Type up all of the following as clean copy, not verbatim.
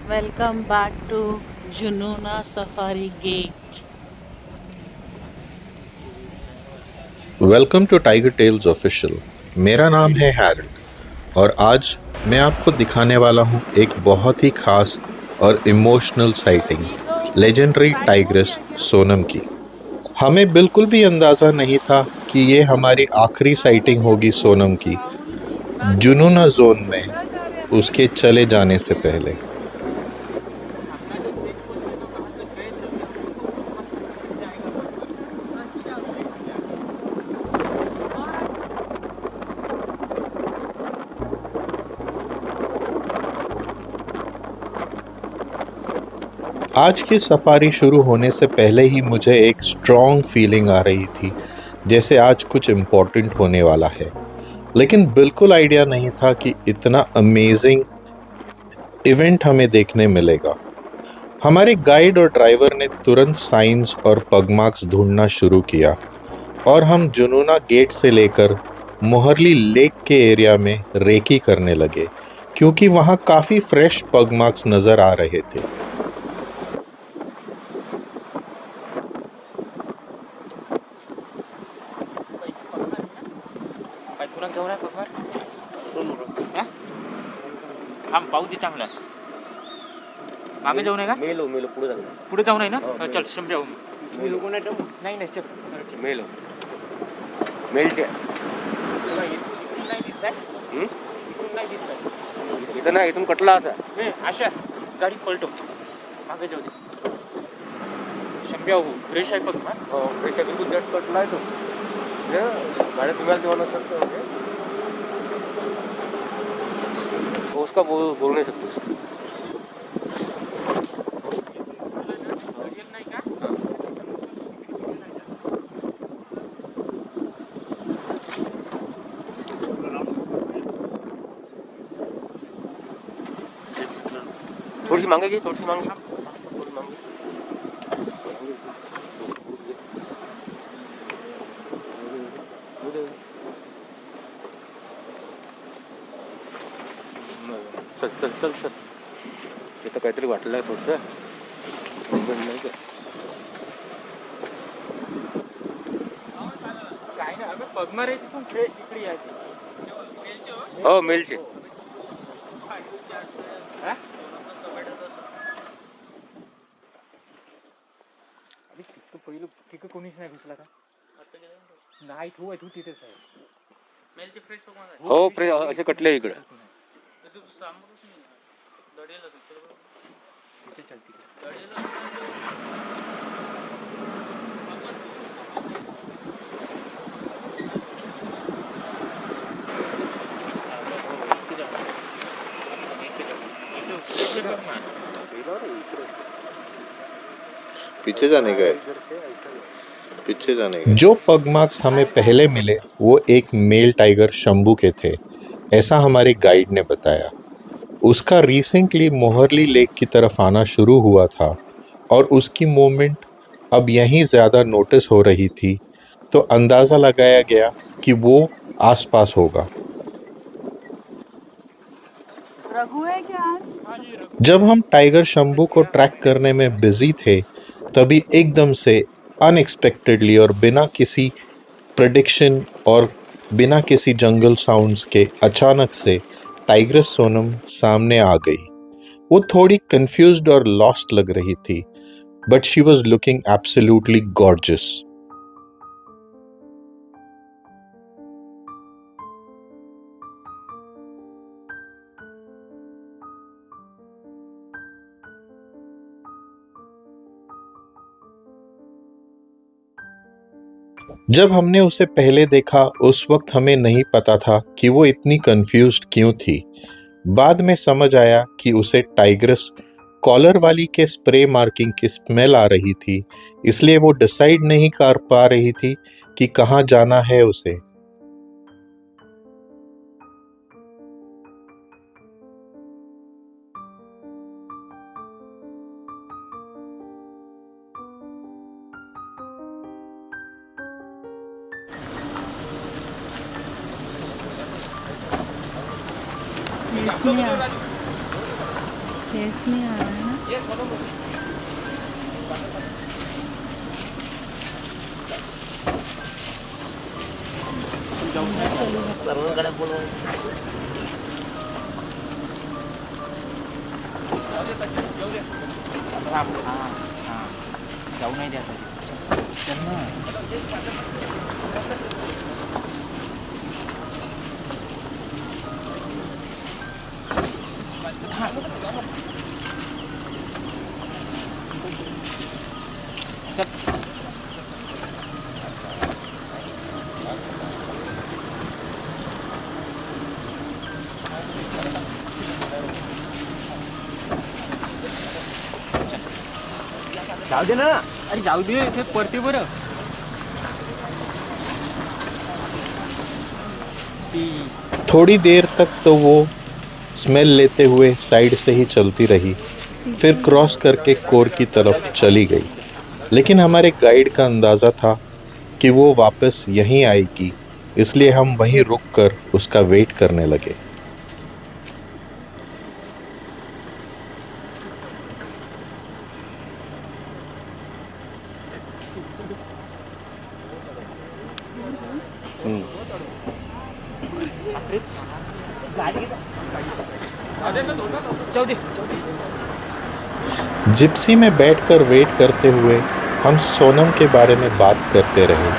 Welcome back to Jununa Safari Gate. Welcome to Tiger Tales official. मेरा नाम है Harald और आज मैं आपको दिखाने वाला हूँ एक बहुत ही खास और emotional sighting, legendary tigress Sonam की। हमें बिल्कुल भी अंदाज़ा नहीं था कि ये हमारी आखिरी साइटिंग होगी सोनम की, जुनूना जोन में उसके चले जाने से पहले। आज की सफारी शुरू होने से पहले ही मुझे एक स्ट्रॉन्ग फीलिंग आ रही थी, जैसे आज कुछ इम्पोर्टेंट होने वाला है। लेकिन बिल्कुल आइडिया नहीं था कि इतना अमेजिंग इवेंट हमें देखने मिलेगा। हमारे गाइड और ड्राइवर ने तुरंत साइंस और पगमार्क्स ढूंढना शुरू किया और हम जुनूना गेट से लेकर मोहरली लेक के एरिया में रेकी करने लगे, क्योंकि वहां काफी फ्रेश पगमार्क्स नजर आ रहे थे। काय पुरात जाऊन आहे पगवार हा थांब पाहू दे चांगला मागे जाऊ नये का मेलो मेलो पुढे जाऊ पुढे जाऊ नये ना हो, चल शंभर जाऊ मी लोक नाही ठेवू नाही नाही चल मेलो मेलचे नाही दिसत आहे नाही दिसत आहे इथं नाही इथून कटला असा ए आशा गाडी पलटो मागे जाऊ दे शंभ्या हो फ्रेश आहे बघ ना हो रेषा बिलकुल जस्ट कटला आहे तो गाड्या तुम्हाला तेव्हा नसेल तर उसका बोल नहीं सकते उसका नाही का थोडीशी मागे घे थोडीशी मागे थोडी मागे चल चल चल चल इथं काहीतरी वाटलं आहे थोडंसं नाही का काय नाही अगं पगमार आहे तिथून फ्रेश इकडे यायची हो मेलचे हा पहिलं तिकडे कोणीच नाही घुसला का नाही तू आहे तू तिथेच आहे मेलचे फ्रेश पगमार हो फ्रेश असे कटले इकडं पीछे जाने का है, पीछे जाने का। जो पगमार्क्स हमें पहले मिले वो एक मेल टाइगर शंभू के थे, ऐसा हमारे गाइड ने बताया। उसका रिसेंटली मोहरली लेक की तरफ आना शुरू हुआ था और उसकी मूवमेंट अब यहीं ज़्यादा नोटिस हो रही थी, तो अंदाज़ा लगाया गया कि वो आसपास होगा। रघु है क्या आज? जब हम टाइगर शंभू को ट्रैक करने में बिजी थे, तभी एकदम से अनएक्सपेक्टेडली और बिना किसी प्रेडिक्शन और बिना किसी जंगल साउंड्स के अचानक से टाइग्रेस सोनम सामने आ गई। वो थोड़ी कंफ्यूज्ड और लॉस्ट लग रही थी, but she was looking absolutely gorgeous. जब हमने उसे पहले देखा उस वक्त हमें नहीं पता था कि वो इतनी कंफ्यूज्ड क्यों थी। बाद में समझ आया कि उसे टाइग्रेस कॉलर वाली के स्प्रे मार्किंग की स्मेल आ रही थी, इसलिए वो डिसाइड नहीं कर पा रही थी कि कहाँ जाना है उसे। Yes, Nia. फेस नहीं आ रहा है ना। जाऊ नाही द्यायचं चल ना. जाऊ दे ना. अरे जाऊ दे ते पडते बरं. थोड़ी देर तक तो वो स्मेल लेते हुए साइड से ही चलती रही, फिर क्रॉस करके कोर की तरफ चली गई। लेकिन हमारे गाइड का अंदाज़ा था कि वो वापस यहीं आएगी, इसलिए हम वहीं रुककर उसका वेट करने लगे। जाऊ दे. जिप्सी में बैठकर वेट करते हुए हम सोनम के बारे में बात करते रहे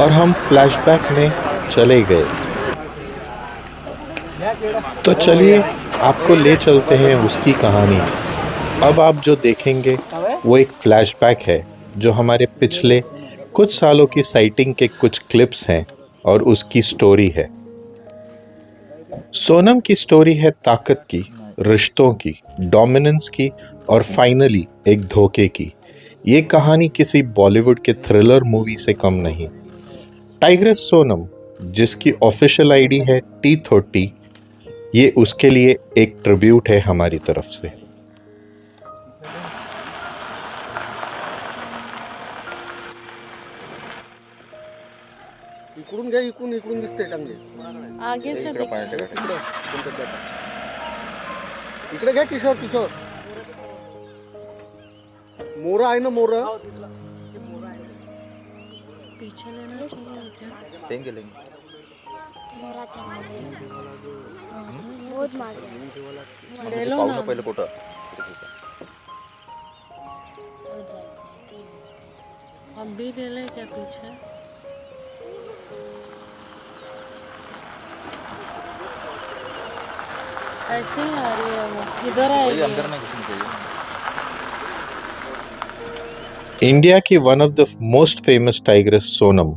और हम फ्लैशबैक में चले गए। तो चलिए आपको ले चलते हैं उसकी कहानी में। अब आप जो देखेंगे वो एक फ्लैशबैक है जो हमारे पिछले कुछ सालों की साइटिंग के कुछ क्लिप्स हैं और उसकी स्टोरी है। सोनम की स्टोरी है ताकत की, रिश्तों की, डोमिनेंस की और फाइनली एक धोखे की। ये कहानी किसी बॉलीवुड के थ्रिलर मूवी से कम नहीं। टाइग्रेस सोनम, जिसकी ऑफिशियल आईडी है T30, ये उसके लिए एक ट्रिब्यूट है हमारी तरफ से। इकडून घ्या, इकडून दिसते चांगले. आगे से इकडे पाण्याच्या गाठी इकडे घ्या. किशोर मोरा आहे ना. मोरा पीछे लेना चाहिए क्या? लेंगे बहुत मार ले लो ना. पहिले कुठं अब भी ले ले क्या पीछे? ऐसे ही आ रही है वो, इधर आएगी. अंदर नहीं घुसनी चाहिए. इंडिया की one of the most famous tigress Sonam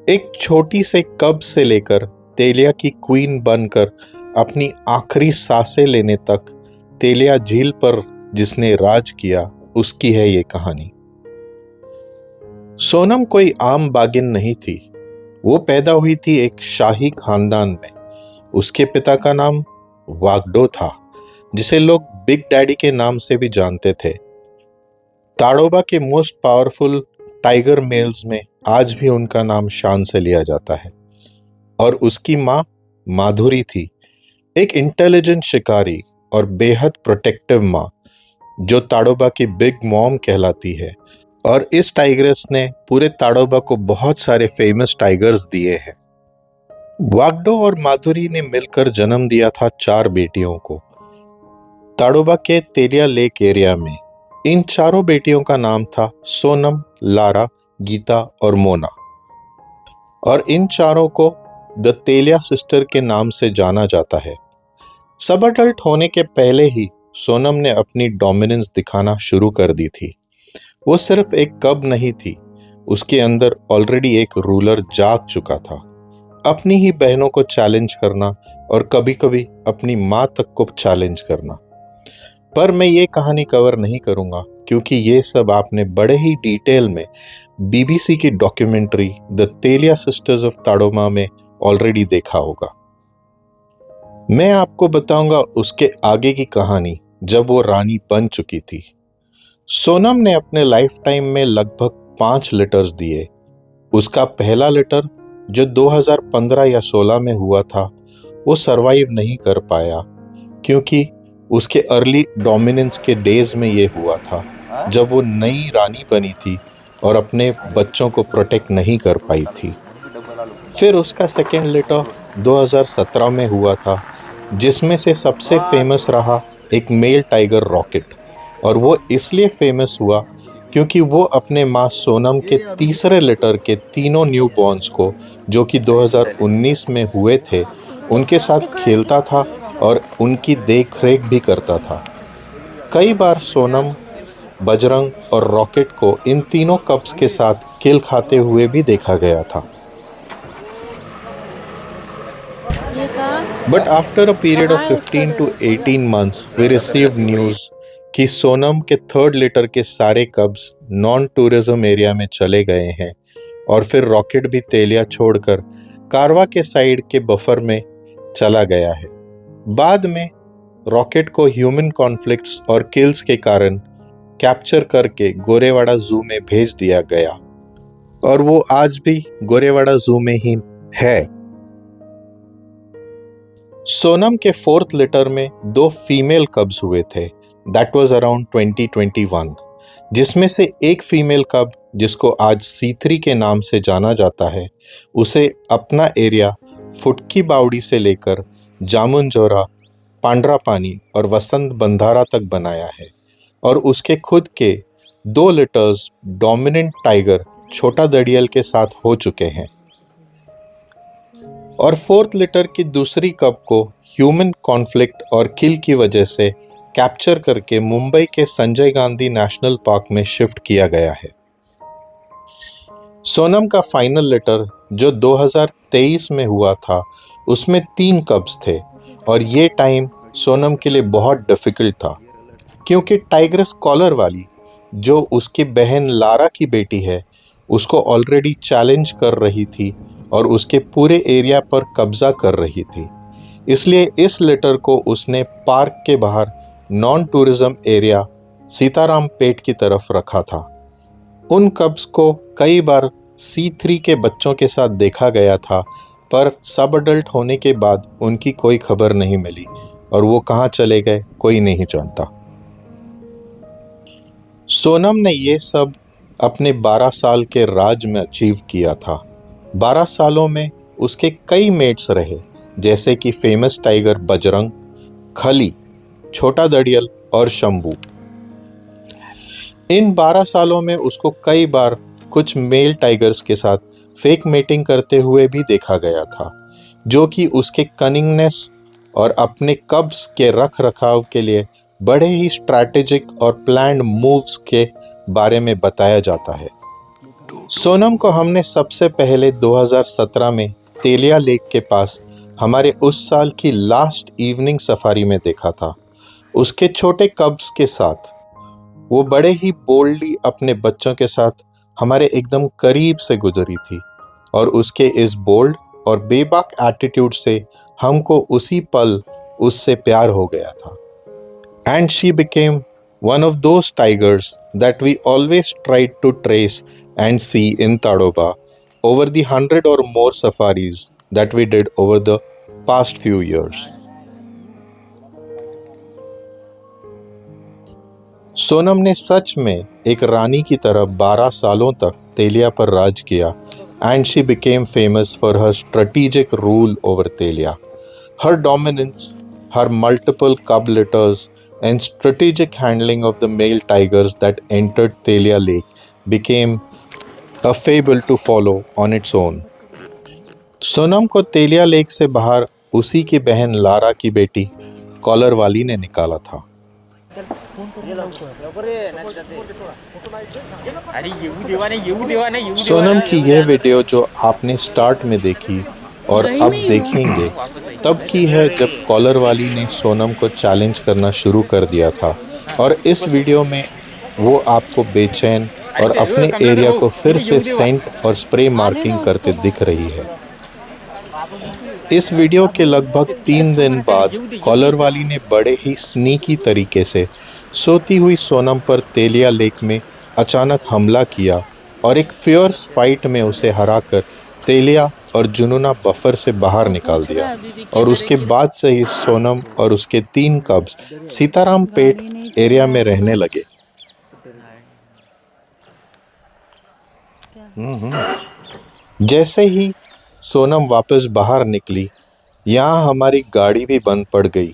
एक छोटी से कब से लेकर तेलिया की क्वीन बनकर अपनी आखिरी सांसें लेने तक तेलिया झील पर जिसने राज किया, उसकी है ये कहानी। सोनम कोई आम बागिन नहीं थी। वो पैदा हुई थी एक शाही खानदान में। उसके पिता का नाम वागडो था, जिसे लोग बिग डैडी के नाम से भी जानते थे। ताड़ोबा के मोस्ट पावरफुल टाइगर मेल्स में आज भी उनका नाम शान से लिया जाता है। और उसकी माँ माधुरी थी, एक इंटेलिजेंट शिकारी और बेहद प्रोटेक्टिव माँ, जो ताड़ोबा की बिग मॉम कहलाती है। और इस टाइग्रेस ने पूरे ताड़ोबा को बहुत सारे फेमस टाइगर्स दिए हैं। वागडो और माधुरी ने मिलकर जन्म दिया था 4 बेटियों को ताड़ोबा के तेलिया लेक एरिया में। इन चारों बेटियों का नाम था सोनम, लारा, गीता और मोना। और इन चारों को द तेलिया सिस्टर के नाम से जाना जाता है। सब अडल्ट होने के पहले ही सोनम ने अपनी डोमिनेंस दिखाना शुरू कर दी थी। वो सिर्फ एक कब नहीं थी, उसके अंदर ऑलरेडी एक रूलर जाग चुका था। अपनी ही बहनों को चैलेंज करना और कभी कभी अपनी माँ तक को चैलेंज करना। पर मैं ये कहानी कवर नहीं करूँगा, क्योंकि ये सब आपने बड़े ही डिटेल में BBC की documentary the Telia sisters of Tadoba में ऑलरेडी देखा होगा। मैं आपको बताऊंगा उसके आगे की कहानी, जब वो रानी बन चुकी थी। सोनम ने अपने लाइफ टाइम में लगभग 5 लेटर्स दिए। उसका पहला लेटर जो 2015 या 16 में हुआ था, वो सरवाइव नहीं कर पाया, क्योंकि उसके अर्ली डोमिनेंस के डेज में ये हुआ था, जब वो नई रानी बनी थी और अपने बच्चों को प्रोटेक्ट नहीं कर पाई थी। फिर उसका सेकेंड लेटर 2017 में हुआ था, जिसमें से सबसे फेमस रहा एक मेल टाइगर रॉकेट। और वो इसलिए फेमस हुआ क्योंकि वो अपने माँ सोनम के तीसरे लेटर के तीनों न्यू बॉर्न्स को, जो कि 2019 में हुए थे, उनके साथ खेलता था और उनकी देख रेख भी करता था। कई बार सोनम, बजरंग और रॉकेट को इन तीनों कप्स के साथ किल खाते हुए भी देखा गया था। But after a period of 15 to 18 months, we received news कि सोनम के थर्ड लेटर के सारे कब्स नॉन टूरिज्म एरिया में चले गए हैं और फिर रॉकेट भी तेलिया छोड़कर कारवा के साइड के बफर में चला गया है। बाद में रॉकेट को ह्यूमन कॉन्फ्लिक्ट्स और किल्स के कारण कैप्चर करके गोरेवाड़ा जू में भेज दिया गया और वो आज भी गोरेवाड़ा जू में ही है। सोनम के फोर्थ लेटर में 2 फीमेल कब्स हुए थे। दैट वाज अराउंड 2021, जिसमें से एक फीमेल कब, जिसको आज C3 के नाम से जाना जाता है, उसे अपना एरिया फुटकी बावड़ी से लेकर जामुनजोरा, पांड्रा पानी और वसंत बंधारा तक बनाया है और उसके खुद के 2 लेटर्स डोमिनेंट टाइगर छोटा दड़ियल के साथ हो चुके हैं। और फोर्थ लेटर की दूसरी कप को ह्यूमन कॉन्फ्लिक्ट और किल की वजह से कैप्चर करके मुंबई के संजय गांधी नेशनल पार्क में शिफ्ट किया गया है। सोनम का फाइनल लेटर जो 2023 में हुआ था, उसमें 3 कब्स थे और ये टाइम सोनम के लिए बहुत डिफिकल्ट था क्योंकि टाइग्रेस कॉलर वाली, जो उसकी बहन लारा की बेटी है, उसको ऑलरेडी चैलेंज कर रही थी और उसके पूरे एरिया पर कब्जा कर रही थी। इसलिए इस लेटर को उसने पार्क के बाहर नॉन टूरिज्म एरिया सीताराम पेट की तरफ रखा था। उन कब्स को कई बार C3 के बच्चों के साथ देखा गया था, पर सब अडल्ट होने के बाद उनकी कोई खबर नहीं मिली और वो कहाँ चले गए कोई नहीं जानता। सोनम ने ये सब अपने 12 साल के राज में अचीव किया था। 12 सालों में उसके कई मेट्स रहे, जैसे कि फेमस टाइगर बजरंग, खली, छोटा दड़ियल और शंभू। इन 12 सालों में उसको कई बार कुछ मेल टाइगर्स के साथ फेक मेटिंग करते हुए भी देखा गया था, जो कि उसके कनिंगनेस और अपने कब्स के रख रखाव के लिए बड़े ही स्ट्रैटेजिक और प्लान्ड मूव्स के बारे में बताया जाता है। सोनम को हमने सबसे पहले 2017 में तेलिया लेक के पास हमारे उस साल की लास्ट इवनिंग सफारी में देखा था। उसके छोटे कब्स के साथ वो बड़े ही बोल्डली अपने बच्चों के साथ हमारे एकदम करीब से गुजरी थी और उसके इस बोल्ड और बेबाक एटीट्यूड से हमको उसी पल उससे प्यार हो गया था। And she became one of those tigers that we always tried to trace and see in Tadoba over the 100 or more safaris that we did over the past few years. Sonam ने सच में एक रानी की तरह 12 सालों तक तेलिया पर राज किया and she became famous for her strategic rule over Telia. Her dominance, her multiple cub litters and strategic handling of the male tigers that entered Telia Lake became a fable to follow on its own. Sonam को तेलिया lake से बाहर उसी की बहन Lara की बेटी collar वाली ने निकाला था। सोनम की यह वीडियो जो आपने स्टार्ट में देखी और अब देखेंगे, तब की है जब कॉलर वाली ने सोनम को चैलेंज करना शुरू कर दिया था और इस वीडियो में वो आपको बेचैन और अपने एरिया को फिर से सेंट और स्प्रे मार्किंग करते दिख रही है। इस वीडियो के लगभग 3 दिन बाद कॉलर वाली ने बड़े ही स्नीकी तरीके से सोती हुई सोनम पर तेलिया लेक में अचानक हमला किया और एक फियर्स फाइट में उसे हराकर तेलिया और जुनूना बफर से बाहर निकाल दिया और उसके बाद से ही सोनम और उसके 3 कब्स सीताराम पेट एरिया में रहने लगे। जैसे ही सोनम वापस बाहर निकली, यहाँ हमारी गाड़ी भी बंद पड़ गई,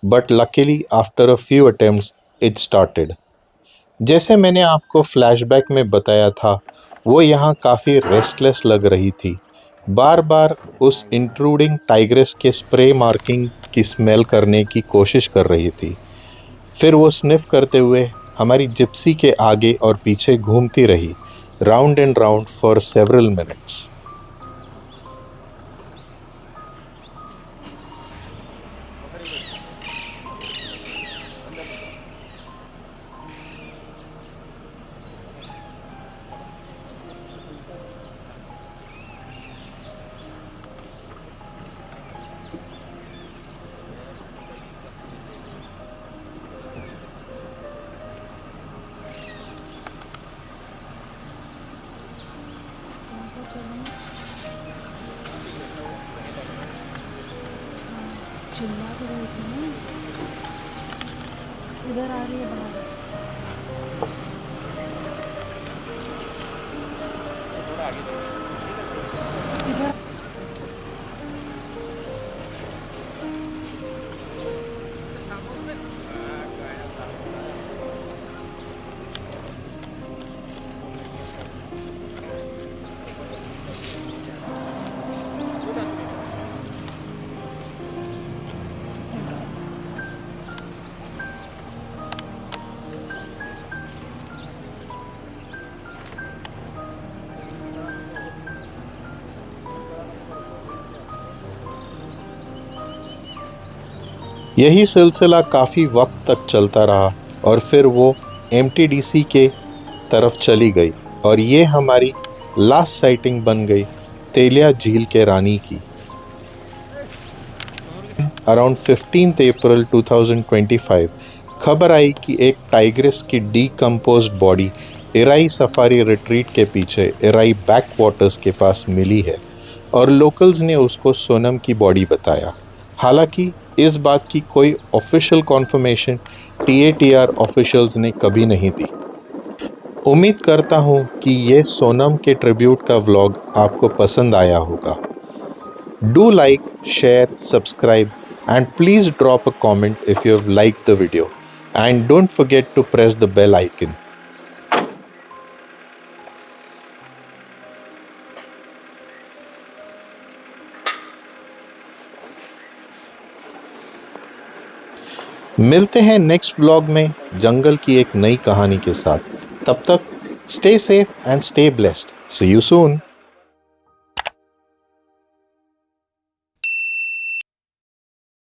but luckily after a few attempts it started. जैसे मैंने आपको फ्लैशबैक में बताया था, वो यहाँ काफ़ी रेस्टलेस लग रही थी, बार बार उस इंट्रूडिंग टाइग्रेस के स्प्रे मार्किंग की स्मेल करने की कोशिश कर रही थी। फिर वो स्निफ करते हुए हमारी जिप्सी के आगे और पीछे घूमती रही, round and round for several minutes. चिल्ला तो रही थी ना, इधर आ रही है बाहर। इधर यही सिलसिला काफ़ी वक्त तक चलता रहा और फिर वो एमटीडीसी के तरफ चली गई और ये हमारी लास्ट साइटिंग बन गई तेलिया झील के रानी की। अराउंड 15 अप्रैल 2025 खबर आई कि एक टाइग्रेस की decomposed body Irai safari retreat के पीछे इराई बैक वाटर्स के पास मिली है और लोकल्स ने उसको सोनम की बॉडी बताया। हालांकि इस बात की कोई ऑफिशियल कॉन्फर्मेशन TATR ऑफिशियल्स ने कभी नहीं दी। उम्मीद करता हूँ कि ये सोनम के ट्रिब्यूट का व्लॉग आपको पसंद आया होगा। Do like, share, subscribe and please drop a comment if you have liked the video and don't forget to press the bell icon. मिलते हैं नेक्स्ट व्लॉग में जंगल की एक नई कहानी के साथ। तब तक stay safe and stay blessed. See you soon.